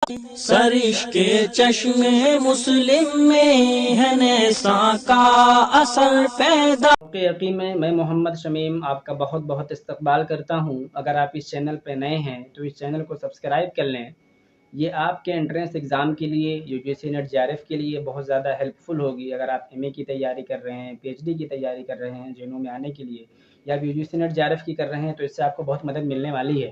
سرش کے چشم مسلم میں ہے نیساں کا اثر پیدا۔ یقین میں محمد شمیم آپ کا بہت بہت استقبال کرتا ہوں۔ اگر آپ اس چینل پہ نئے ہیں تو اس چینل کو سبسکرائب کر لیں۔ یہ آپ کے انٹرنس ایگزام کے لیے، UGC نیٹ JRF کے لیے بہت زیادہ ہیلپ فل ہوگی۔ اگر آپ MA کی تیاری کر رہے ہیں، PhD کی تیاری کر رہے ہیں جینوں میں آنے کے لیے، یا UGC نیٹ JRF کی کر رہے ہیں تو اس سے آپ کو بہت مدد ملنے والی ہے۔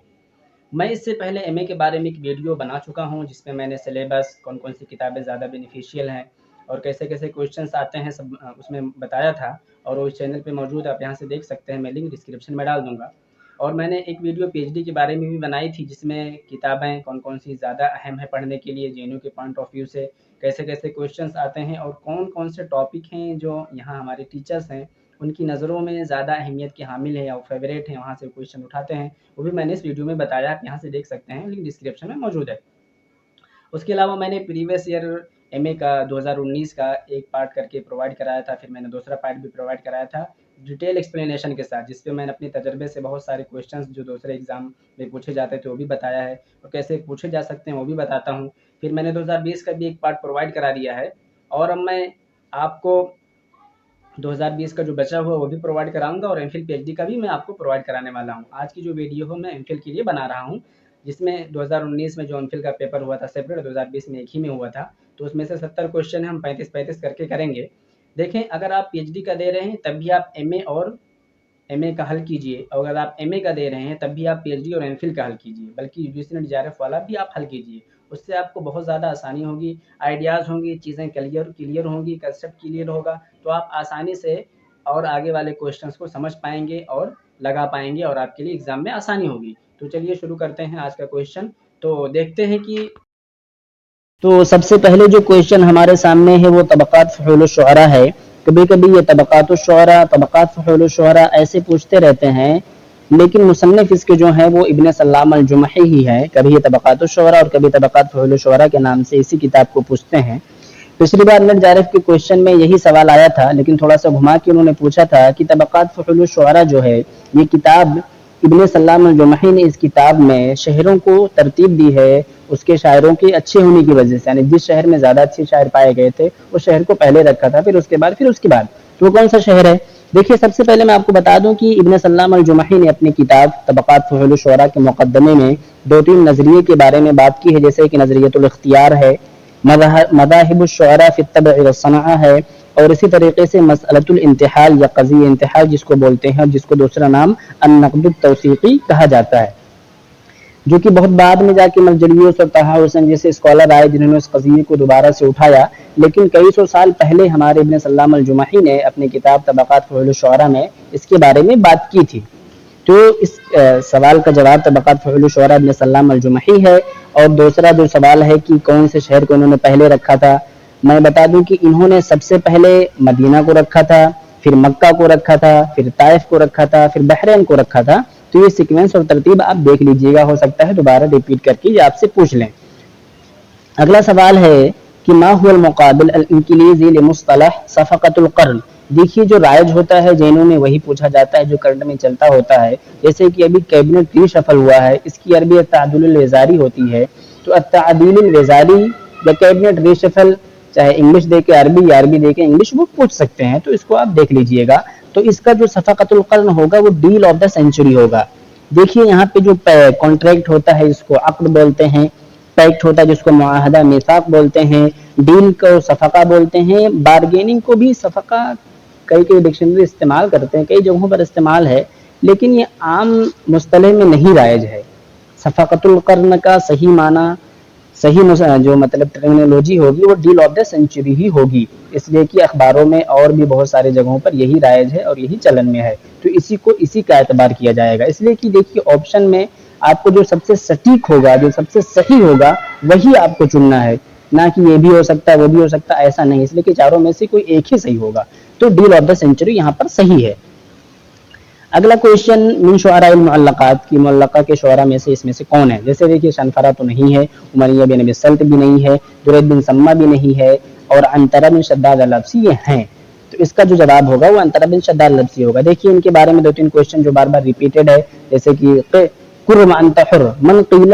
میں اس سے پہلے MA کے بارے میں ایک ویڈیو بنا چکا ہوں جس میں میں نے سلیبس، کون کون سی کتابیں زیادہ بینیفیشیل ہیں اور کیسے کیسے کویشچنس آتے ہیں، سب اس میں بتایا تھا، اور وہ اس چینل پہ موجود ہے، آپ یہاں سے دیکھ سکتے ہیں۔ میں لنک ڈسکرپشن میں ڈال دوں گا۔ اور میں نے ایک ویڈیو PhD کے بارے میں بھی بنائی تھی جس میں کتابیں کون کون سی زیادہ اہم ہیں پڑھنے کے لیے جینوں کے پوائنٹ آف ویو سے، کیسے کیسے کویشچنس آتے ہیں اور کون کون سے ٹاپک ہیں جو یہاں ہمارے ٹیچرس ہیں ان کی نظروں میں زیادہ اہمیت کے حامل ہیں یا فیوریٹ ہیں، وہاں سے کویشچن اٹھاتے ہیں، وہ بھی میں نے اس ویڈیو میں بتایا، آپ یہاں سے دیکھ سکتے ہیں، لنک ڈسکرپشن میں موجود ہے۔ اس کے علاوہ میں نے پریویس ایئر MA کا 2019 کا ایک پارٹ کر کے پرووائڈ کرایا تھا، پھر میں نے دوسرا پارٹ بھی پرووائڈ کرایا تھا ڈیٹیل ایکسپلینیشن کے ساتھ، جس پہ میں نے اپنے تجربے سے بہت سارے کویشچنس جو دوسرے ایگزام میں پوچھے جاتے تھے وہ بھی بتایا ہے، اور کیسے پوچھے جا سکتے ہیں وہ بھی بتاتا ہوں۔ پھر میں نے 2020 کا بھی ایک پارٹ پرووائڈ کرا دیا ہے، اور اب میں آپ کو 2020 کا جو بچا ہوا وہ بھی پرووائڈ کراؤں گا، اور MPhil PhD کا بھی میں آپ کو پرووائڈ کرانے والا ہوں۔ آج کی جو ویڈیو ہے میں MPhil کے لیے بنا رہا ہوں، جس میں 2019 میں جو MPhil کا پیپر ہوا تھا سیپریٹ، 2020 میں ایک ہی میں ہوا تھا، تو اس میں سے 70 کویشچن ہیں، ہم 35 کر کے کریں گے۔ دیکھیں، اگر آپ PhD کا دے رہے ہیں تب بھی آپ MA کا حل کیجئے، اور اگر آپ MA کا دے رہے ہیں تب بھی آپ PhD اور MPhil کا حل کیجئے، بلکہ UGC نیٹ JRF والا بھی آپ حل کیجئے۔ اس سے آپ کو بہت زیادہ آسانی ہوگی، آئیڈیاز ہوں گی، چیزیں کلیئر ہوں گی، کنسیپٹ کلیئر ہوگا، تو آپ آسانی سے اور آگے والے کویشچنس کو سمجھ پائیں گے اور لگا پائیں گے، اور آپ کے لیے ایگزام میں آسانی ہوگی۔ تو چلیے شروع کرتے ہیں آج کا کویشچن۔ تو دیکھتے ہیں کہ تو سب سے پہلے جو کویشچن ہمارے سامنے ہے وہ طبقات فحول الشعراء ہے۔ کبھی کبھی یہ طبقات الشعراء، طبقات فحول الشعراء ایسے پوچھتے رہتے ہیں، لیکن مصنف اس کے جو ہیں وہ ابن سلام الجمحی ہی ہے۔ کبھی یہ طبقات الشعراء اور کبھی طبقات فحول الشعراء کے نام سے اسی کتاب کو پوچھتے ہیں۔ پچھلی بار نیٹ JRF کے کویشچن میں یہی سوال آیا تھا، لیکن تھوڑا سا گھما کے انہوں نے پوچھا تھا کہ طبقات فحول الشعراء جو ہے یہ کتاب ابن سلام الجمحی نے اس کتاب میں شہروں کو ترتیب دی ہے اس کے شاعروں کے اچھے ہونے کی وجہ سے، یعنی جس شہر میں زیادہ اچھے شاعر پائے گئے تھے اس شہر کو پہلے رکھا تھا، پھر اس کے بعد تو وہ کون سا شہر ہے؟ دیکھیے، سب سے پہلے میں آپ کو بتا دوں کہ ابن سلام الجمحی نے اپنی کتاب طبقات فحول الشعراء کے مقدمے میں 2-3 نظریے کے بارے میں بات کی ہے، جیسے کہ نظریۃ الاختیار ہے، مذاہب الشعراء فی الطبع والصنعہ ہے، اور اسی طریقے سے مسئلۃ الانتحال یا قضیہ انتحال جس کو بولتے ہیں، اور جس کو دوسرا نام النقد التوثیقی کہا جاتا ہے، جو کہ بہت بعد میں جا کے ملجلیوس اور طہا حسین جیسے اسکالر آئے جنہوں نے اس قضیے کو دوبارہ سے اٹھایا، لیکن کئی سو سال پہلے ہمارے ابن سلام الجمحی نے اپنی کتاب طبقات فحول الشعراء میں اس کے بارے میں بات کی تھی۔ تو اس سوال کا جواب طبقات فحول الشعراء ابن سلام الجمحی ہے۔ اور دوسرا جو سوال ہے کہ کون سے شہر کو انہوں نے پہلے رکھا تھا، میں بتا دوں کہ انہوں نے سب سے پہلے مدینہ کو رکھا تھا، پھر مکہ کو رکھا تھا، پھر طائف کو رکھا تھا، پھر بحرین کو رکھا تھا۔ تو یہ سیکوینس اور ترتیب آپ دیکھ لیجئے گا، ہو سکتا ہے دوبارہ ریپیٹ کر کے یہ آپ سے پوچھ لیں۔ اگلا سوال ہے کہ ما هو المقابل الانگلیزی لمصطلح صفقۃ القرن۔ دیکھیے، جو رائج ہوتا ہے جینوں میں وہی پوچھا جاتا ہے جو کرنٹ میں چلتا ہوتا ہے، جیسے کہ ابھی کیبنٹ ری شفل ہوا ہے، اس کی عربی التعدیل الوزاری ہوتی ہے، تو التعدیل الوزاری یا کیبنٹ ری شفل چاہے انگلش دے کے عربی یا عربی دے کے انگلش وہ پوچھ سکتے ہیں، تو اس کو آپ دیکھ لیجئے گا۔ تو اس کا جو صفقۃ القرن ہوگا وہ ڈیل آف دا سینچری ہوگا۔ دیکھیے، یہاں پہ جو کانٹریکٹ ہوتا ہے اس کو عقد بولتے ہیں، پیکٹ ہوتا ہے جس کو معاہدہ میثاق بولتے ہیں، ڈیل کو صفقہ بولتے ہیں، بارگیننگ کو بھی صفقہ کئی ڈکشنری استعمال کرتے ہیں، کئی جگہوں پر استعمال ہے، لیکن یہ عام مصطلح میں نہیں رائج ہے۔ صفقۃ القرن کا صحیح معنی، صحیح جو مطلب ٹرمینالوجی ہوگی وہ ڈیل آف دا سینچری ہی ہوگی، اس لیے کہ اخباروں میں اور بھی بہت سارے جگہوں پر یہی رائج ہے اور یہی چلن میں ہے، تو اسی کا اعتبار کیا جائے گا۔ اس لیے کہ دیکھیے، آپشن میں آپ کو جو سب سے سٹیک ہوگا، جو سب سے صحیح ہوگا وہی آپ کو چننا ہے، نہ کہ یہ بھی ہو سکتا ہے وہ بھی ہو سکتا ہے، ایسا نہیں، اس لیے کہ چاروں میں سے کوئی ایک ہی صحیح ہوگا، تو ڈیل آف دا سینچری یہاں پر صحیح ہے۔ اگلا کویشچن من شعراء المعلقات کی معلقہ کے شعراء میں سے اس میں سے کون ہے؟ جیسے دیکھیے، شنفرہ تو نہیں ہے، عمریہ بن ابی السلط بھی نہیں ہے، درید بن سمہ بھی نہیں ہے، اور عنترہ بن شداد اللبسی یہ ہیں، تو اس کا جو جواب ہوگا وہ عنترہ بن شداد اللبسی ہوگا۔ دیکھیے، ان کے بارے میں 2-3 کویشچن جو بار بار ریپیٹڈ ہے، جیسے کہ قرم انت حر من قیل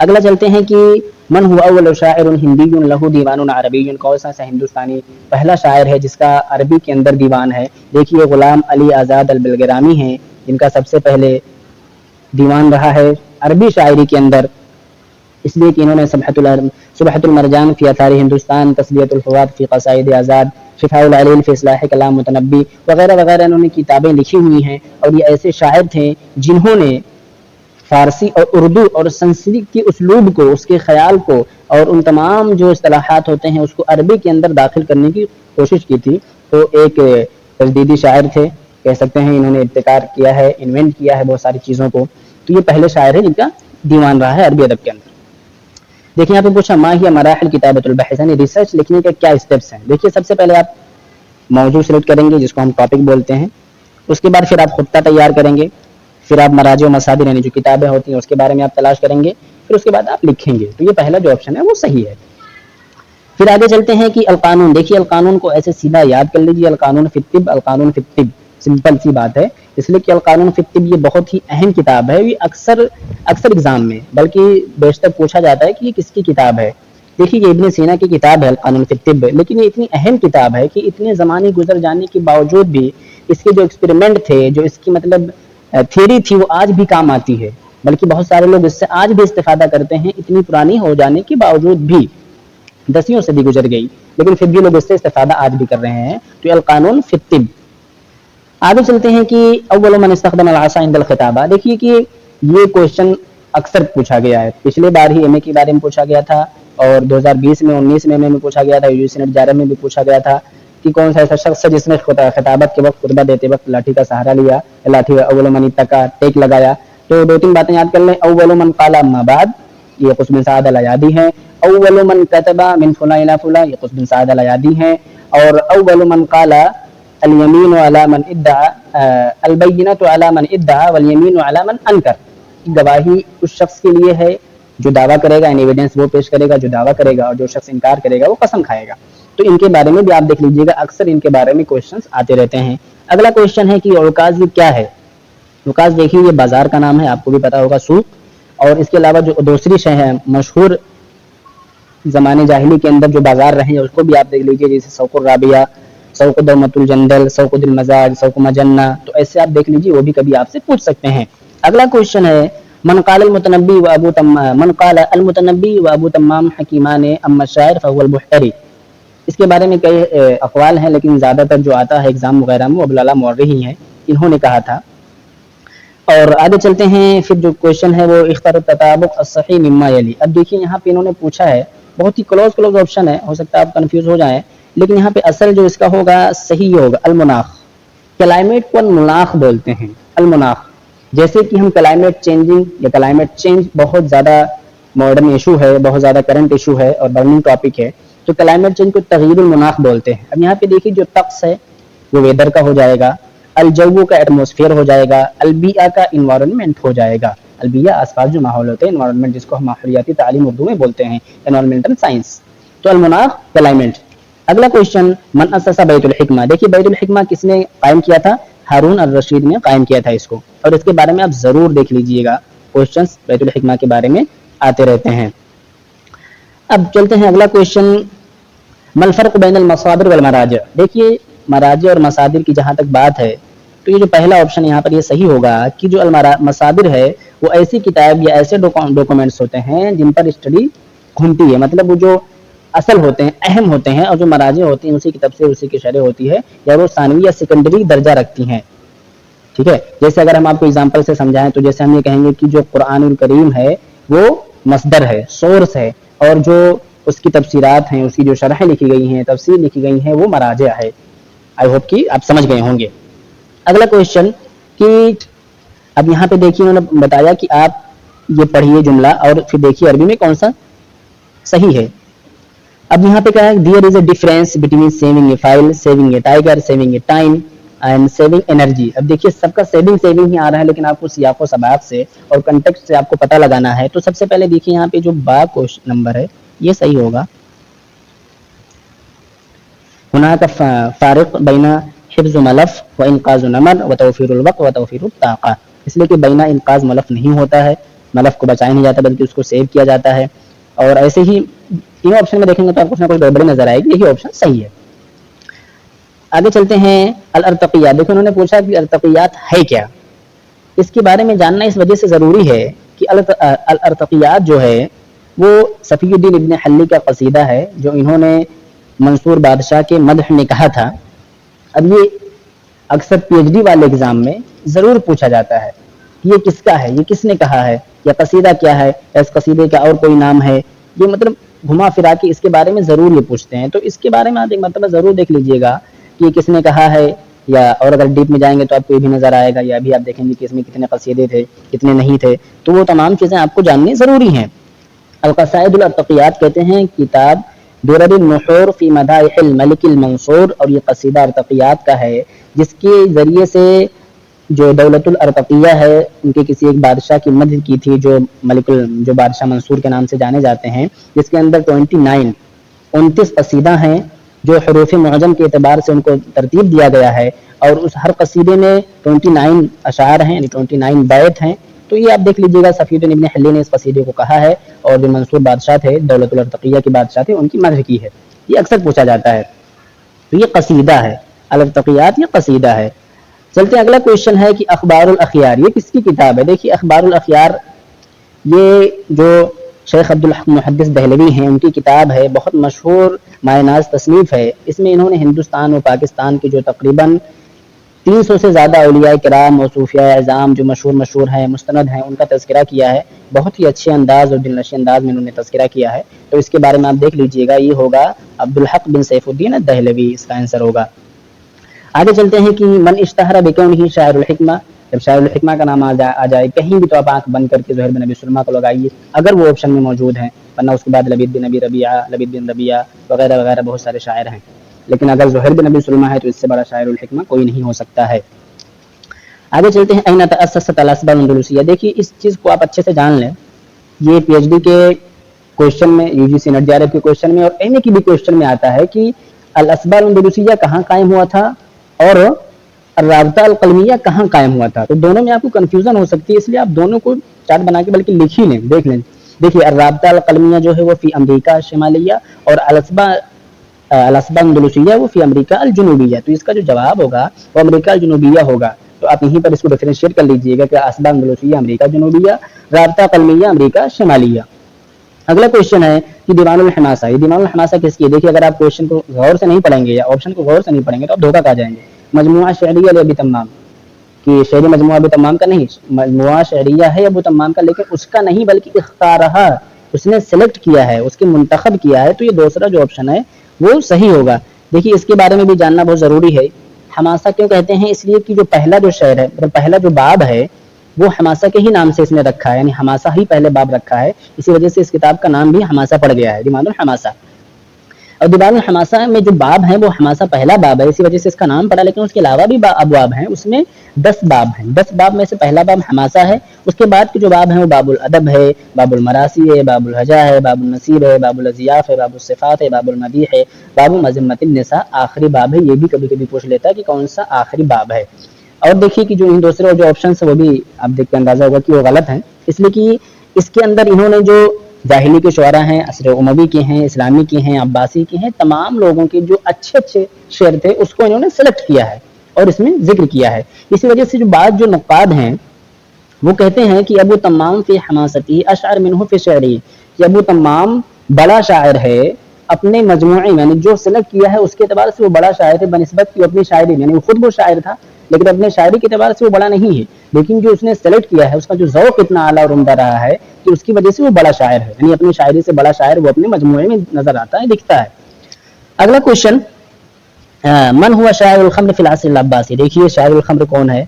اگلا چلتے ہیں کہ من هو اول شاعر ہندی له دیوان عربی، کون سا ہندوستانی پہلا شاعر ہے جس کا عربی کے اندر دیوان ہے؟ دیکھیے غلام علی آزاد البلگرامی ہیں جن کا سب سے پہلے دیوان رہا ہے عربی شاعری کے اندر، اس لیے کہ انہوں نے سبحۃ المرجان فی آثار ہندوستان، تسلیۃ الفواد فی قصائد آزاد، شفاء العلیل فی اصلاح کلام متنبی وغیرہ وغیرہ انہوں نے کتابیں لکھی ہوئی ہیں، اور یہ ایسے شاعر تھے جنہوں نے فارسی اور اردو اور سنسکرت کے اسلوب کو، اس کے خیال کو اور ان تمام جو اصطلاحات ہوتے ہیں اس کو عربی کے اندر داخل کرنے کی کوشش کی تھی۔ تو ایک تجدیدی شاعر تھے کہہ سکتے ہیں، انہوں نے ابتکار کیا ہے، انوینٹ کیا ہے بہت ساری چیزوں کو، تو یہ پہلے شاعر ہیں جن کا دیوان رہا ہے عربی ادب کے اندر۔ دیکھیں یہاں پہ پوچھا ما ہی مراحل کتابت البحث، یعنی ریسرچ لکھنے کے کیا اسٹیپس ہیں۔ دیکھیے سب سے پہلے آپ موضوع سلیکٹ کریں گے جس کو ہم ٹاپک بولتے ہیں، اس کے بعد پھر آپ خطہ تیار کریں گے، پھر آپ مراجع و مصادر یعنی جو کتابیں ہوتی ہیں اس کے بارے میں آپ تلاش کریں گے، پھر اس کے بعد آپ لکھیں گے۔ تو یہ پہلا جو آپشن ہے وہ صحیح ہے۔ پھر آگے چلتے ہیں کہ القانون، دیکھیے القانون کو ایسے سیدھا یاد کر لیجیے، القانون فی الطب، القانون فی الطب، سمپل سی بات ہے، اس لیے کہ القانون فی الطب یہ بہت ہی اہم کتاب ہے، یہ اکثر ایگزام میں بلکہ بیشتر پوچھا جاتا ہے کہ یہ کس کی کتاب ہے۔ دیکھیے یہ ابن سینا کی کتاب ہے القانون فی الطب، لیکن یہ اتنی اہم کتاب ہے کہ اتنے زمانے گزر جانے کے باوجود بھی اس کے جو ایکسپیریمنٹ تھے، جو اس کی مطلب تھیوری تھی، وہ آج بھی کام آتی ہے، بلکہ بہت سارے لوگ اس سے آج بھی استفادہ کرتے ہیں، اتنی پرانی ہو جانے کے باوجود بھی، دسیوں سے بھی گزر گئی لیکن پھر بھی لوگ اس سے استفادہ آج بھی کر رہے ہیں۔ تو القانون فی الطب۔ آگے چلتے ہیں کہ اول من استخدم العصا عند الخطابہ، دیکھیے کہ یہ کوشچن اکثر پوچھا گیا ہے، پچھلے بار ہی ایم اے کے بارے میں پوچھا گیا تھا، اور 2020 میں 19 میں پوچھا گیا تھا، یو جی سی نیٹ 11 میں بھی پوچھا گیا تھا کہ کون سا ایسا شخص ہے جس نے خطابت کے وقت خطبہ دیتے وقت لاٹھی کا سہارا لیا، لاٹھی اول من اتقا، ٹیک لگایا۔ تو دو تین باتیں یاد کر لیں، اول من قال اما بعد، یہ قطب بن سعد الایادی ہیں، اول من کتب من فلاں الی فلاں، یہ قطب بن سعد الایادی ہیں، اور اول من قال الیمین علی من ادعى البینۃ علی من ادعى والیمین علی من انکر، گواہی اس شخص کے لیے ہے جو دعویٰ کرے گا، ایویڈنس وہ پیش کرے گا جو دعویٰ کرے گا، اور جو شخص انکار کرے گا وہ قسم کھائے گا۔ تو ان کے بارے میں بھی آپ دیکھ لیجیے گا، اکثر ان کے بارے میں کوشچنس آتے رہتے ہیں۔ اگلا کوشچن ہے کہ عکاظ کیا ہے؟ عکاظ دیکھیے یہ بازار کا نام ہے، آپ کو بھی پتا ہوگا، سوق، اور اس کے علاوہ جو دوسری شہر مشہور زمانے جاہلی کے اندر جو بازار رہے ہیں اس کو بھی آپ دیکھ لیجیے، جیسے سوق الرابعہ، سوق دومۃ الجندل، سوق المزاج، سوق مجنہ، تو ایسے آپ دیکھ لیجیے، وہ بھی کبھی آپ سے پوچھ سکتے ہیں۔ اگلا کوشچن ہے من قال المتنبی و ابو تمام حکیمان اما الشاعر فهو البحتری، اس کے بارے میں کئی اقوال ہیں لیکن زیادہ تر جو آتا ہے ایگزام وغیرہ میں وہ ابو العلا مورری ہی ہیں، انہوں نے کہا تھا۔ اور آگے چلتے ہیں، پھر جو کوشچن ہے وہ اختر التطابق الصحیح مما یلی، اب دیکھیے یہاں پہ انہوں نے پوچھا ہے، بہت ہی کلوز آپشن ہے، ہو سکتا ہے آپ کنفیوز ہو جائیں، لیکن یہاں پہ اصل جو اس کا ہوگا صحیح ہوگا المناخ، کلائمیٹ کو المناخ بولتے ہیں، المناخ، جیسے کہ ہم کلائمیٹ چینجنگ یا کلائمیٹ چینج بہت زیادہ ماڈرن ایشو ہے، بہت زیادہ کرنٹ ایشو ہے اور برننگ ٹاپک ہے، تو کلائمیٹ چینج کو تغییر المناخ بولتے ہیں۔ اب یہاں پہ دیکھیے جو طقس ہے وہ ویدر کا ہو جائے گا، الجو کا ایٹماسفیئر ہو جائے گا، البیئہ کا انوائرمنٹ ہو جائے گا، البیئہ آس پاس جو ماحول ہوتے ہیں، انوائرمنٹ جس کو ہم ماحولیاتی تعلیم اردو میں بولتے ہیں، انوائرمنٹل سائنس، تو المناخ کلائمیٹ۔ اگلا کوشچن من اسس بیت الحکمہ، دیکھیے بیت الحکمہ کس نے قائم کیا تھا؟ ہارون الرشید نے قائم کیا تھا اس کو، اور اس کے بارے میں آپ ضرور دیکھ لیجئے گا، کوشچنس بیت الحکمہ کے بارے میں آتے رہتے ہیں۔ اب چلتے ہیں اگلا کوشچن، ما الفرق بین المصادر والمراجع، دیکھیے مراجع اور مصادر کی جہاں تک بات ہے تو یہ جو پہلا آپشن یہاں پر یہ صحیح ہوگا کہ جو مصادر ہے وہ ایسی کتاب یا ایسے ڈاکومنٹس ہوتے ہیں جن پر اسٹڈی گھومتی ہے، مطلب وہ جو اصل ہوتے ہیں، اہم ہوتے ہیں، اور جو مراجع ہوتی ہیں اسی کی طرف سے اسی کی شرح ہوتی ہے، یا وہ ثانوی یا سیکنڈری درجہ رکھتی ہیں، ٹھیک ہے۔ جیسے اگر ہم آپ کو اگزامپل سے سمجھائیں تو جیسے ہم یہ کہیں گے کہ جو قرآن الکریم ہے وہ مصدر ہے، سورس ہے، اور جو اس کی تفسیرات ہیں، اس کی جو شرحیں لکھی گئی ہیں، تفسیر لکھی گئی ہیں، وہ مراجع ہے۔ آئی ہوپ کہ آپ سمجھ گئے ہوں گے۔ اگلا کوشچن کہ اب یہاں پہ دیکھیے انہوں نے بتایا کہ آپ یہ پڑھیے جملہ اور پھر دیکھیے عربی میں کون سا صحیح ہے۔ اب یہاں پہ کیا ہے، there is a difference between saving a file, saving a tiger, saving a time and saving energy. اب دیکھیے سب کا سیونگ ہی آ رہا ہے، لیکن آپ کو سیاق و سباق سے اور کنٹیکسٹ سے آپ کو پتہ لگانا ہے۔ تو سب سے پہلے دیکھیے یہاں پہ جو با کوشچن نمبر ہے یہ صحیح ہوگا، ہناک فارق بین حفظ ملف و انقاذ نمر و توفیر الوقت و توفیر الطاقہ، اس لیے کہ بینہ انقاذ ملف نہیں ہوتا ہے، ملف کو بچایا نہیں جاتا بلکہ اس کو سیو کیا جاتا ہے. اور ایسے ہی تینوں آپشن میں دیکھیں گے تو آپ کو کچھ نہ کچھ گڑبڑی نظر آئے گی. یہی آپشن صحیح ہے. آگے چلتے ہیں. الارتقیات. دیکھو انہوں نے پوچھا کہ الارتقیات ہے کیا. اس کے بارے میں جاننا اس وجہ سے ضروری ہے کہ الارتقیات جو ہے وہ صفی الدین ابن حلی کا قصیدہ ہے جو انہوں نے منصور بادشاہ کے مدح میں کہا تھا. اب یہ اکثر پی ایچ ڈی والے ایگزام میں ضرور پوچھا جاتا ہے کہ یہ کس کا ہے, یہ کس نے کہا ہے, یا قصیدہ کیا ہے, اس قصیدے کا اور کوئی نام ہے. یہ مطلب گھما پھرا کے اس کے بارے میں ضرور یہ پوچھتے ہیں. تو اس کے بارے میں آپ ایک مرتبہ ضرور دیکھ لیجئے گا کہ یہ کس نے کہا ہے, یا اور اگر ڈیپ میں جائیں گے تو آپ کو یہ بھی نظر آئے گا, یا بھی آپ دیکھیں گے کہ اس میں کتنے قصیدے تھے کتنے نہیں تھے. تو وہ تمام چیزیں آپ کو جاننی ضروری ہیں. القصائد الارتقیات کہتے ہیں کتاب درر النحور فی مدائح الملک المنصور, اور یہ قصیدہ ارتقیات کا ہے جس کے ذریعے سے جو دولت الارتقیہ ہے ان کے کسی ایک بادشاہ کی مدح کی تھی جو جو بادشاہ منصور کے نام سے جانے جاتے ہیں, جس کے اندر 29 قصیدہ ہیں جو حروف معجم کے اعتبار سے ان کو ترتیب دیا گیا ہے, اور اس ہر قصیدے میں 29 اشعار ہیں یعنی 29 بیت ہیں. تو یہ آپ دیکھ لیجئے گا صفی الدین ابن حلی نے اس قصیدے کو کہا ہے, اور جو منصور بادشاہ تھے دولت الارتقیہ کے بادشاہ تھے ان کی مدح کی ہے. یہ اکثر پوچھا جاتا ہے. تو یہ قصیدہ ہے الارتقیات, یہ قصیدہ ہے. چلتے ہیں اگلا کویشچن ہے کہ اخبار الاخیار یہ کس کی کتاب ہے. دیکھیے اخبار الاخیار یہ جو شیخ عبدالحق محدث دہلوی ہیں ان کی کتاب ہے, بہت مشہور مایہ ناز تصنیف ہے. اس میں انہوں نے ہندوستان و پاکستان کے جو تقریباً 300 سے زیادہ اولیاء کرام اور صوفیاء اعظام جو مشہور ہیں مستند ہیں ان کا تذکرہ کیا ہے. بہت ہی اچھے انداز اور دلنشین انداز میں انہوں نے تذکرہ کیا ہے. تو اس کے بارے میں آپ دیکھ لیجئے گا, یہ ہوگا عبدالحق بن سیف الدین الدہلوی, اس کا آنسر ہوگا. آگے چلتے ہیں کہ من اشتہر بکونہ شاعر الحکمہ. جب شاعر الحکمہ کا نام آ جائے کہیں بھی تو آپ آنکھ بند کر کے زہیر بن ابی سلمہ کو لگائیے اگر وہ آپشن میں موجود ہیں, ورنہ اس کے بعد لبید بن ابی ربیعہ, لبید بن ربیعہ وغیرہ وغیرہ بہت سارے شاعر ہیں. لیکن اگر زہیر بن ابی سلمہ ہے تو اس سے بڑا شاعر الحکمہ کوئی نہیں ہو سکتا ہے. آگے چلتے ہیں. این تأسست الاسباب الاندلسیہ. دیکھیے اس چیز کو آپ اچھے سے جان لیں, یہ پی ایچ ڈی کے کوشچن میں, U G C net J R F کے کوشچن میں اور ایم اے کی بھی کوشچن میں آتا ہے کہ الاسباب الاندلسیہ کہاں قائم ہوا تھا اور الرابطہ القلمیہ کہاں قائم ہوا تھا. تو دونوں میں آپ کو کنفیوژن ہو سکتی ہے, اس لیے آپ دونوں کو چارٹ بنا کے بلکہ لکھ ہی لیں, دیکھ لیں. دیکھیے الرابطہ القلمیہ جو ہے وہ فی امریکہ شمالیہ, اور الاسباب الاندلسیہ وہ فی امریکہ الجنوبیہ. تو اس کا جو جواب ہوگا وہ امریکہ الجنوبیہ ہوگا. تو آپ یہیں پر اس کو ڈیفرینشیٹ کر لیجئے گا کہ اسباب اندلسیہ امریکہ جنوبیہ, رابطہ قلمیہ امریکہ شمالیہ. اگلا کویشچن ہے کہ دیوان الحماسہ. یہ دیوان الحماسہ کس کی ہے. دیکھیے اگر آپ کویشچن کو غور سے نہیں پڑھیں گے یا آپشن کو غور سے نہیں پڑھیں گے تو آپ دھوکہ کھا جائیں گے. مجموعہ شعریہ لابی تمام, کہ شعری مجموعہ ابو تمام کا نہیں, مجموعہ شعریہ ہے ابو تمام کا, لیکن اس کا نہیں بلکہ اختارہا, اس نے سلیکٹ کیا ہے, اس کے منتخب کیا ہے. تو یہ دوسرا جو آپشن ہے وہ صحیح ہوگا. دیکھیے اس کے بارے میں بھی جاننا بہت ضروری ہے. حماسہ کیوں کہتے ہیں, اس لیے کہ جو پہلا جو شعر ہے, مطلب پہلا جو باب ہے وہ حماسہ کے ہی نام سے اس نے رکھا ہے, یعنی حماسہ ہی پہلے باب رکھا ہے. اسی وجہ سے اس کتاب کا نام بھی حماسہ پڑ گیا ہے, دیوان الحماسہ. اور دیوان الحماسہ میں جو باب ہیں وہ حماسہ پہلا باب ہے, اسی وجہ سے اس کا نام پڑا. لیکن اس کے علاوہ بھی ابواب ہیں, اس میں 10 باب ہیں. 10 باب میں سے پہلا باب حماسہ ہے. اس کے بعد کے جو باب ہیں وہ باب الادب ہے, باب المراسی ہے, باب الحجا ہے, باب النصیر ہے, باب الاضیاف ہے, باب الصفات ہے, باب المدیح ہے, باب مذمت النساء آخری باب ہے. یہ بھی کبھی کبھی پوچھ لیتا ہے کہ کون سا آخری باب ہے. اور دیکھیے کہ جو ان دوسرے جو آپشنس ہیں وہ بھی آپ دیکھ کے اندازہ ہوگا کہ وہ غلط ہیں, اس لیے کہ اس کے اندر انہوں نے جو جاہلی کے شعراء ہیں, عصر اموی کے ہیں, اسلامی کے ہیں, عباسی کے ہیں, تمام لوگوں کے جو اچھے اچھے شعر تھے اس کو انہوں نے سلیکٹ کیا ہے اور اس میں ذکر کیا ہے. اسی وجہ سے جو بعض جو نقاد ہیں وہ کہتے ہیں کہ ابو تمام فی حماستی اشعر منہ فی شعری, کہ ابو تمام بڑا شاعر ہے اپنے مجموعے میں, یعنی جو سلیکٹ کیا ہے اس کے اعتبار سے وہ بڑا شاعر ہے بنسبت کی اپنی شاعری میں, یعنی خود وہ شاعر تھا لیکن اپنے شاعری کے اعتبار سے وہ بڑا نہیں ہے, لیکن جو اس نے سلیکٹ کیا ہے اس کا جو ذوق اتنا اعلیٰ اور عمدہ رہا ہے کہ اس کی وجہ سے وہ بڑا شاعر ہے, یعنی اپنی شاعری سے بڑا شاعر وہ اپنے مجموعے میں نظر آتا ہے, دکھتا ہے. اگلا کویشچن, من ہوا شاعر الخمر فی العصر العباسی. دیکھیے شاعر الخمر کون ہے,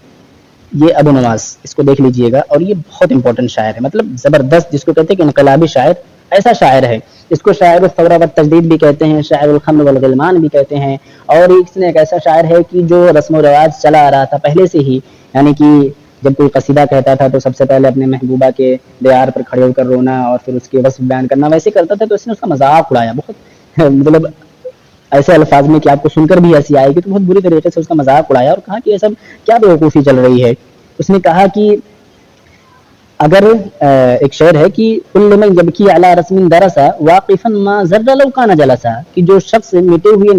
یہ ابو نواس, اس کو دیکھ لیجئے گا. اور یہ بہت امپورٹنٹ شاعر ہے, مطلب زبردست, جس کو کہتے ہیں کہ انقلابی شاعر, ایسا شاعر ہے. اس کو شاعر الثورہ والتجدید بھی کہتے ہیں, شاعر الخمر والغلمان بھی کہتے ہیں. اور اس نے ایک ایسا شاعر ہے کہ جو رسم و رواج چلا آ رہا تھا پہلے سے ہی, یعنی کہ جب کوئی قصیدہ کہتا تھا تو سب سے پہلے اپنے محبوبہ کے دیار پر کھڑے ہو کر رونا اور پھر اس کے وصف بیان کرنا, ویسے کرتا تھا. تو اس نے اس کا مذاق اڑایا بہت, مطلب ایسے الفاظ میں کہ آپ کو سن کر بھی ایسی آئے گی, تو بہت بری طریقے سے اس کا مذاق اڑایا اور کہا کہ یہ سب کیا بیوقوفی چل رہی ہے. اس نے کہا کہ اگر ایک شعر ہے کہ کل من یبکی علی رسم درسا واقفا ما ذر لو کان جلسا، کہ جو شخص مٹے ہوئے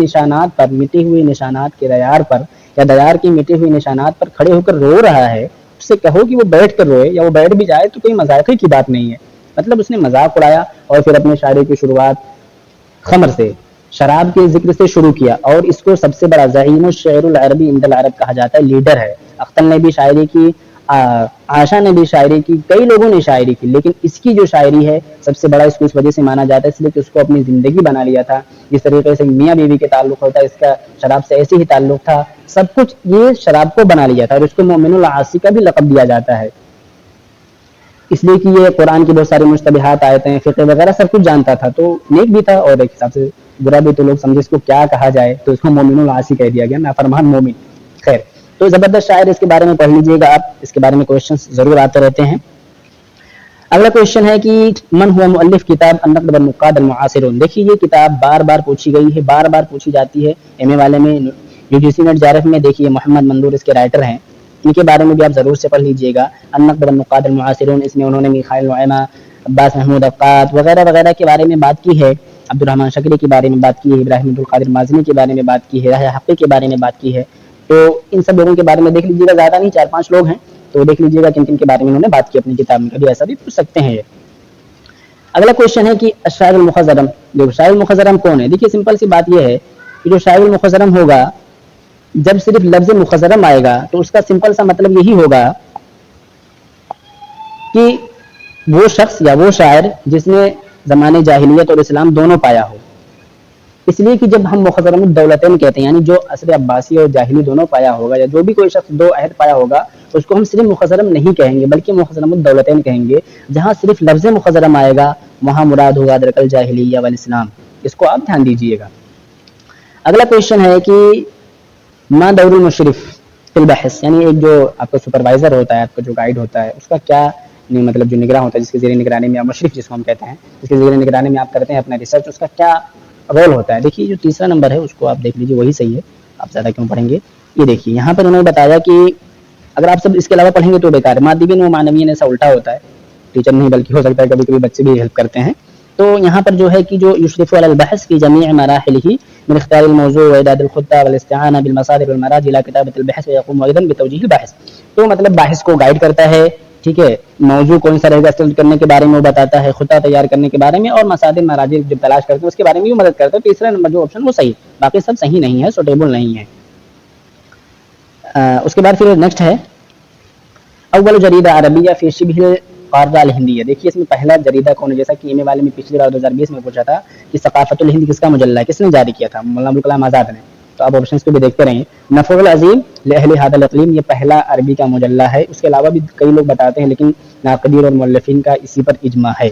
نشانات کے دیار پر یا دیار کے مٹے ہوئے نشانات پر کھڑے ہو کر رو رہا ہے، اس سے کہو کہ وہ بیٹھ کر روئے یا وہ بیٹھ بھی جائے تو کوئی مذاقے کی بات نہیں ہے. مطلب اس نے مذاق اڑایا اور پھر اپنے شاعری کی شروعات خمر سے، شراب کے ذکر سے شروع کیا، اور اس کو سب سے بڑا زعیم الشعر العربی عند العرب کہا جاتا ہے، لیڈر ہے. اختر نے بھی شاعری کی، آشا نے بھی شاعری کی، کئی لوگوں نے شاعری کی، لیکن اس کی جو شاعری ہے سب سے بڑا اس کو اس وجہ سے مانا جاتا ہے اس لیے کہ اس کو اپنی زندگی بنا لیا تھا. جس طریقے سے میاں بیوی کے تعلق ہوتا ہے، اس کا شراب سے ایسے ہی تعلق تھا، سب کچھ یہ شراب کو بنا لیا تھا، اور اس کو مومن العاصی کا بھی لقب دیا جاتا ہے، اس لیے کہ یہ قرآن کی بہت ساری مشتبہات آیتیں فقہ وغیرہ سب کچھ جانتا تھا، تو نیک بھی تھا اور ایک حساب سے برا بھی. تو لوگ سمجھے اس کو کیا کہا جائے، تو اس کو مومن العاصی کہہ دیا گیا، نافرمان مومن. خیر، تو زبردست شاعر، اس کے بارے میں پڑھ لیجئے گا آپ، اس کے بارے میں کویشچنز ضرور آتے رہتے ہیں. اگلا کویشچن ہے کہ من ہوا مؤلف کتاب النقد والنقاد المعاصرون. دیکھیے یہ کتاب بار بار پوچھی گئی ہے، بار بار پوچھی جاتی ہے ایم اے والے میں، UGC net J R F میں. دیکھیے محمد منظور اس کے رائٹر ہیں، ان کے بارے میں بھی آپ ضرور سے پڑھ لیجئے گا. النقد والنقاد المعاصرون، اس میں انہوں نے میخائیل نعیمہ، عباس محمود عقاد وغیرہ وغیرہ کے بارے میں بات کی ہے، عبد الرحمن شکری کے بارے میں بات کی ہے، ابراہیم عبدالقادر مازنی کے بارے میں بات کی ہے، یحییٰ حقی کے بارے میں بات کی ہے. تو ان سب لوگوں کے بارے میں دیکھ لیجیے گا، زیادہ نہیں 4-5 لوگ ہیں، تو دیکھ لیجیے گا کن کن کے بارے میں انہوں نے بات کی اپنی کتاب میں، کبھی ایسا بھی پوچھ سکتے ہیں. اگلا کویشچن ہے کہ الشاعر المخضرم. جو شاعر المخضرم کون ہے؟ دیکھیے سمپل سی بات یہ ہے کہ جو شاعر المخضرم ہوگا، جب صرف لفظ مخضرم آئے گا تو اس کا سمپل سا مطلب یہی ہوگا کہ وہ شخص یا وہ شاعر جس نے زمانے جاہلیت اور اسلام دونوں پایا ہو. اس لیے کہ جب ہم مخضرم الدولتین کہتے ہیں، یعنی جو عصر عباسی اور جاہلی دونوں پایا ہوگا، یا جو بھی کوئی شخص دو عہد پایا ہوگا، اس کو ہم صرف مخضرم نہیں کہیں گے بلکہ مخضرم الدولتین کہیں گے. جہاں صرف لفظ مخضرم آئے گا وہاں مراد ہوگا درک الجاہلیہ والاسلام. اس کو آپ دھیان دیجئے گا. اگلا کویشچن ہے کہ ما دور المشرف فی البحث، یعنی ایک جو آپ کا سپروائزر ہوتا ہے، آپ کا جو گائیڈ ہوتا ہے، اس کا کیا مطلب جو نگراں ہوتا ہے، جس کے زیر نگرانی میں، یا مشرف جس کو ہم کہتے ہیں، جس کے زیر نگرانی میں آپ کرتے ہیں اپنا ریسرچ، اس کا کیا رول ہوتا ہے. دیکھیے جو تیسرا نمبر ہے اس کو آپ دیکھ لیجیے، وہی صحیح ہے، آپ زیادہ کیوں پڑھیں گے. یہ دیکھیے یہاں پر انہوں نے بتایا کہ اگر آپ سب اس کے علاوہ پڑھیں گے تو بیکار ہے. مادبین و معنوین ایسا الٹا ہوتا ہے، ٹیچر نہیں بلکہ ہو سکتا ہے کبھی کبھی بچے بھی ہیلپ کرتے ہیں. تو یہاں پر جو ہے کہ جو یشرف علی البحث فی جمیع مراحلہ من اختیار الموضوع واعداد الخطہ والاستعانہ بالمصادر والمراجع الى کتابۃ البحث ويقوم ايضا بتوجیہ البحث. تو مطلب باحث کو گائیڈ کرتا ہے، ٹھیک ہے، موضوع کون سا رہے گا سلیکٹ کرنے کے بارے میں وہ بتاتا ہے، خطہ تیار کرنے کے بارے میں، اور مصادر مراجع جب تلاش کرتے ہیں اس کے بارے میں بھی مدد کرتا ہے. تیسرا نمبر جو آپشن وہ صحیح، باقی سب صحیح نہیں ہے، سوٹیبل نہیں ہے. اس کے بعد پھر نیکسٹ ہے اول جریدہ عربیہ فی شبہ القارہ الہندیہ. دیکھیے اس میں پہلا جریدہ کون ہے؟ جیسا کہ ایم اے والے میں پچھلی بار 2020 میں پوچھا تھا کہ ثقافت الہند کس کا مجلہ ہے، کس نے جاری کیا تھا؟ مولانا ابوالکلام آزاد نے. تو آپ آپشنز کو بھی دیکھتے رہیں. نفع العظیم لاہل ھذا الاقلیم، یہ پہلا عربی کا مجلہ ہے. اس کے علاوہ بھی کئی لوگ بتاتے ہیں لیکن ناقدین اور مؤلفین کا اسی پر اجماع ہے.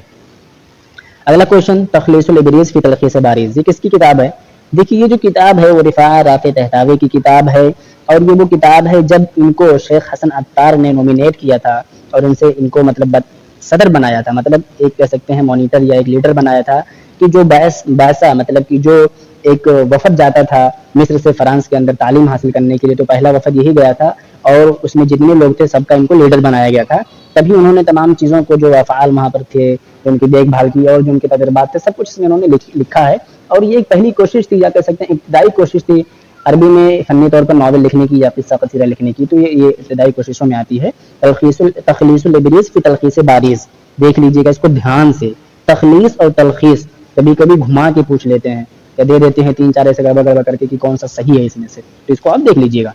اگلا کویشچن تخلیص الابریز فی تلخیص باریز. یہ کس کی کتاب ہے؟ دیکھیے یہ جو کتاب ہے وہ رفاعہ رافع طہطاوی کی کتاب ہے، اور یہ وہ کتاب ہے جب ان کو شیخ حسن عطار نے نومینیٹ کیا تھا اور ان سے ان کو مطلب صدر بنایا تھا، مطلب ایک کہہ سکتے ہیں مانیٹر یا ایک لیڈر بنایا تھا، کہ جو باعثہ مطلب کہ جو ایک وفد جاتا تھا مصر سے فرانس کے اندر تعلیم حاصل کرنے کے لیے، تو پہلا وفد یہی گیا تھا اور اس میں جتنے لوگ تھے سب کا ان کو لیڈر بنایا گیا تھا. تبھی انہوں نے تمام چیزوں کو جو افعال وہاں پر تھے ان کی دیکھ بھال کی اور جو ان کے تجربات تھے سب کچھ اس میں انہوں نے لکھا ہے. اور یہ ایک پہلی کوشش تھی یا کہہ سکتے ہیں ابتدائی کوشش تھی عربی میں فنی طور پر ناول لکھنے کی یا قصہ قصیرہ لکھنے کی. تو یہ ابتدائی کوششوں میں آتی ہے. تخلیص الابریز فی تلخیص باریز. دیکھ لیجئے گا اس کو دھیان سے. تخلیص اور تلخیص کبھی کبھی گھما کے پوچھ لیتے ہیں یا دے دیتے ہیں 3-4 ایسے گڑبڑ کر کے کہ کون سا صحیح ہے اس میں سے، تو اس کو آپ دیکھ لیجئے گا.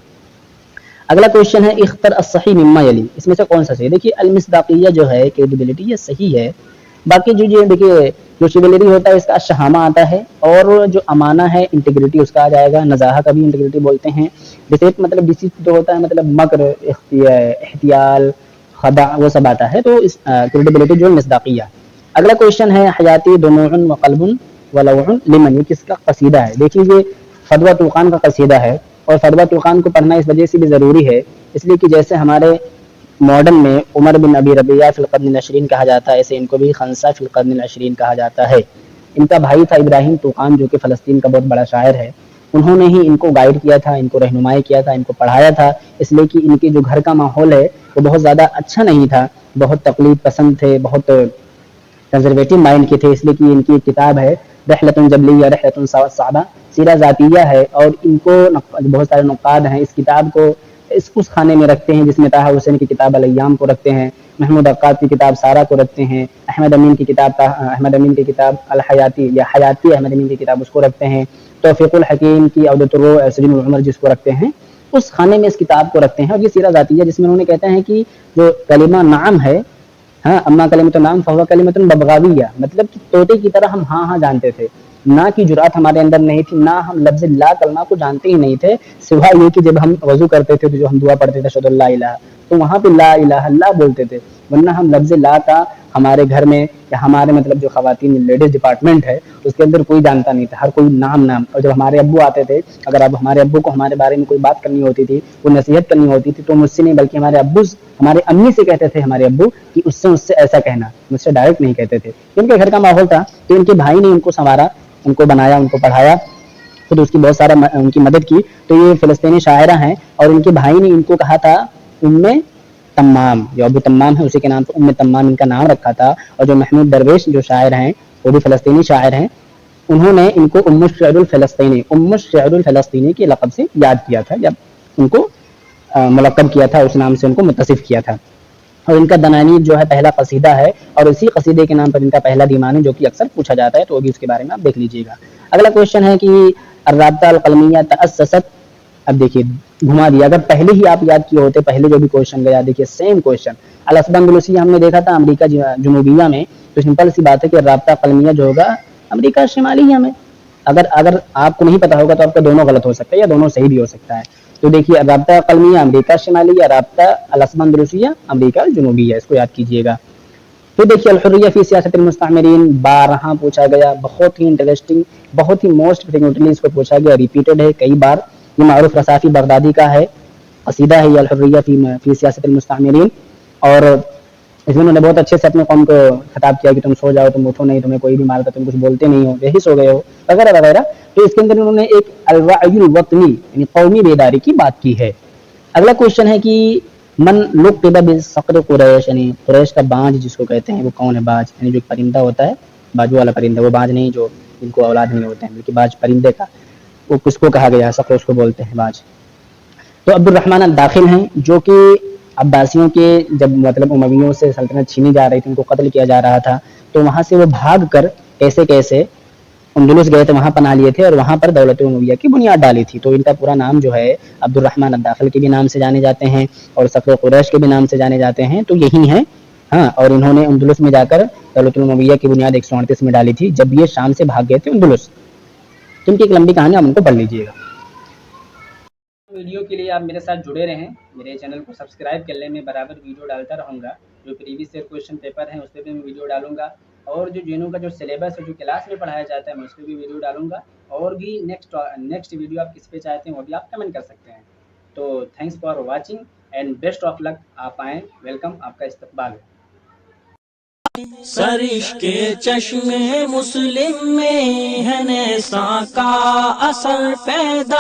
اگلا کویشچن ہے اختر الصحیح مما یلی. اس میں سے کون سا صحیح؟ دیکھیے المصداقیہ جو ہے، کریڈیبلٹی، یہ صحیح ہے. باقی جو دیکھیے جو شیولری ہوتا ہے اس کا شہامہ آتا ہے، اور جو امانہ ہے انٹیگریٹی اس کا آ جائے گا. نزاہہ کا بھی انٹیگریٹی بولتے ہیں. ڈیسیپٹ مطلب ڈیسیپٹ جو ہوتا ہے مطلب مکر، احتیال، خدع، وہ سب آتا ہے. تو اس کریڈیبلٹی جو مصداقیہ. اگلا کویشچن ہے حیاتی دموع وقلب ولوع لمن. یہ کس کا قصیدہ ہے؟ دیکھ لیجیے فدوہ طوقان کا قصیدہ ہے، اور فدوہ طوقان کو پڑھنا اس وجہ سے بھی ضروری ہے اس لیے کہ جیسے ہمارے ماڈرن میں عمر بن ابی ربیعہ فی القرن العشرین کہا جاتا ہے، ایسے ان کو بھی خنسہ فی القرن العشرین کہا جاتا ہے. ان کا بھائی تھا ابراہیم طوقان جو کہ فلسطین کا بہت بڑا شاعر ہے. انہوں نے ہی ان کو گائیڈ کیا تھا، ان کو رہنمائی کیا تھا، ان کو پڑھایا تھا، اس لیے کہ ان کے جو گھر کا ماحول ہے وہ بہت زیادہ اچھا نہیں تھا، بہت تقلید پسند تھے، بہت کنزرویٹو مائنڈ کے تھے، اس لیے کہ ان کی ایک کتاب ہے رحلۃ جبلیہ رحلۃ صعبہ، سیرہ ذاتیہ ہے، اور ان کو بہت سارے نقاد ہیں اس کتاب کو اس خانے میں رکھتے ہیں جس میں طه حسین کی کتاب الایام کو رکھتے ہیں، محمود عقاد کی کتاب سارہ کو رکھتے ہیں، احمد امین کی کتاب الحیاتی یا حیاتی احمد امین کی کتاب اس کو رکھتے ہیں، توفیق الحکیم کی عودۃ الروح سلیم العمر جس کو رکھتے ہیں، اس خانے میں اس کتاب کو رکھتے ہیں۔ اور یہ سیرہ ذاتیہ جس میں انہوں نے کہتے ہیں کہ جو کلمہ نعم ہے، ہاں اما کلمۃ نعم فهو کلمۃ ببغاویہ، مطلب کہ طوطے کی طرح ہم ہاں ہاں جانتے تھے، نہ کی جرات ہمارے اندر نہیں تھی، نہ ہم لفظ لا کلمہ کو جانتے ہی نہیں تھے، سوائے یہ کہ جب ہم وضو کرتے تھے تو جو ہم دعا پڑھتے تھے اشہد ان لا الہ، تو وہاں پہ لا الہ اللہ بولتے تھے، ورنہ ہم لفظ لا کا ہمارے گھر میں یا ہمارے مطلب جو خواتین لیڈیز ڈپارٹمنٹ ہے اس کے اندر کوئی جانتا نہیں تھا، ہر کوئی نام۔ اور جب ہمارے ابو آتے تھے، اگر اب ہمارے ابو کو ہمارے بارے میں کوئی بات کرنی ہوتی تھی، کوئی نصیحت کرنی ہوتی تھی، تو مجھ سے نہیں بلکہ ہمارے امی سے کہتے تھے، ہمارے ابو کہ اس سے ایسا کہنا، مجھ سے ڈائریکٹ نہیں کہتے تھے، ان کے گھر کا ماحول تھا کہ ان کے بھائی نے ان کو سنوارا، ان کو بنایا، ان کو پڑھایا، خود اس کی بہت سارا ان کی مدد کی۔ تو یہ فلسطینی شاعرہ ہیں اور ان کے بھائی نے ان کو کہا تھا تمام، جو ابو تمام ہے اسی کے نام سے تمام ان کا نام رکھا تھا۔ اور جو محمود درویش جو شاعر ہیں وہ بھی فلسطینی شاعر ہیں، انہوں نے ان کو الشعر الفلسطینی کے لقب سے یاد کیا تھا، جب ان کو ملقب کیا تھا، اس نام سے ان کو متصف کیا تھا۔ اور ان کا دنانیر جو ہے پہلا قصیدہ ہے، اور اسی قصیدے کے نام پر ان کا پہلا دیوان ہے جو کہ اکثر پوچھا جاتا ہے، تو ابھی اس کے بارے میں آپ دیکھ لیجئے گا۔ اگلا کوشچن ہے کہ الرابطہ القلمیہ تأسست، اب دیکھیے گھما دیا، اگر پہلے ہی آپ یاد کیے ہوتے، پہلے جو بھی کوشچن گیا دیکھیے سیم کوشچن، الاسبا اندلسیہ ہم نے دیکھا تھا امریکہ جنوبیہ میں، تو سمپل سی بات ہے کہ رابطہ قلمیہ جو ہوگا امریکہ شمالیہ میں۔ اگر آپ کو نہیں پتا ہوگا تو آپ کا دونوں غلط ہو سکتا ہے یا دونوں صحیح بھی ہو سکتا ہے۔ تو دیکھیے رابطہ قلمیہ امریکہ شمالیہ، رابطہ الاسبا اندلسیہ امریکہ جنوبیہ، اس کو یاد کیجیے گا۔ پھر دیکھیے الحریہ فی سیاست المستعمرین، بارہا پوچھا گیا، بہت ہی انٹرسٹنگ، بہت ہی موسٹ فریکوینٹلی اس کو پوچھا گیا، ریپیٹڈ ہے کئی بار، یہ معروف رصافی بغدادی کا ہے قصیدہ ہے یہ الحریہ فی سیاست المستعمرین، اور اس میں انہوں نے بہت اچھے سے اپنے قوم کو خطاب کیا کہ تم سو جاؤ، تم اٹھو نہیں، تمہیں کوئی بھی مارتا، تم کچھ بولتے نہیں ہو، یہی سو گئے ہو، وغیرہ وغیرہ۔ تو اس کے اندر انہوں نے ایک الوعی الوطنی یعنی قومی بیداری کی بات کی ہے۔ اگلا کوشچن ہے کہ من لقب بصقر قریش، یعنی قریش کا بانج جس کو کہتے ہیں وہ کون ہے؟ باج، یعنی جو پرندہ ہوتا ہے باجو والا پرندہ، وہ باج نہیں جو جن کو اولاد نہیں ہوتے ہیں، بلکہ باج پرندے کا، وہ کس کو کہا گیا ہے؟ صقر اس کو بولتے ہیں باج۔ تو عبد الرحمن الداخل ہیں جو کہ عباسیوں کے جب مطلب امویوں سے سلطنت چھینی جا رہی تھی، ان کو قتل کیا جا رہا تھا، تو وہاں سے وہ بھاگ کر کیسے اندلس گئے تھے، وہاں پناہ لیے تھے اور وہاں پر دولت امویہ کی بنیاد ڈالی تھی۔ تو ان کا پورا نام جو ہے عبد الرحمن الداخل کے بھی نام سے جانے جاتے ہیں اور صقر قریش کے بھی نام سے جانے جاتے ہیں، تو یہی ہیں ہاں۔ اور انہوں نے اندلس میں جا کر دولت امویہ کی بنیاد 138 میں ڈالی تھی، جب یہ شام سے بھاگ گئے تھے اندلس۔ تو ان کی ایک لمبی کہانی آپ ان کو پڑھ لیجیے گا۔ ویڈیو کے لیے آپ میرے ساتھ جڑے رہیں، میرے چینل کو سبسکرائب کر لیں، میں برابر ویڈیو ڈالتا رہوں گا، جو پریویس ایئر کویشچن پیپر ہیں اس پہ بھی میں ویڈیو ڈالوں گا، اور جو جینوں کا جو سلیبس ہے جو کلاس میں پڑھایا جاتا ہے میں اس پہ بھی ویڈیو ڈالوں گا، اور بھی نیکسٹ ویڈیو آپ کس پہ چاہتے ہیں وہ بھی آپ کمنٹ کر سکتے ہیں۔ تو thanks for watching and best of luck, آپ آئیں، ویلکم، آپ کا استقبال ہے۔ سرش کے چشم مسلم میں ہے نیساں کا اثر پیدا۔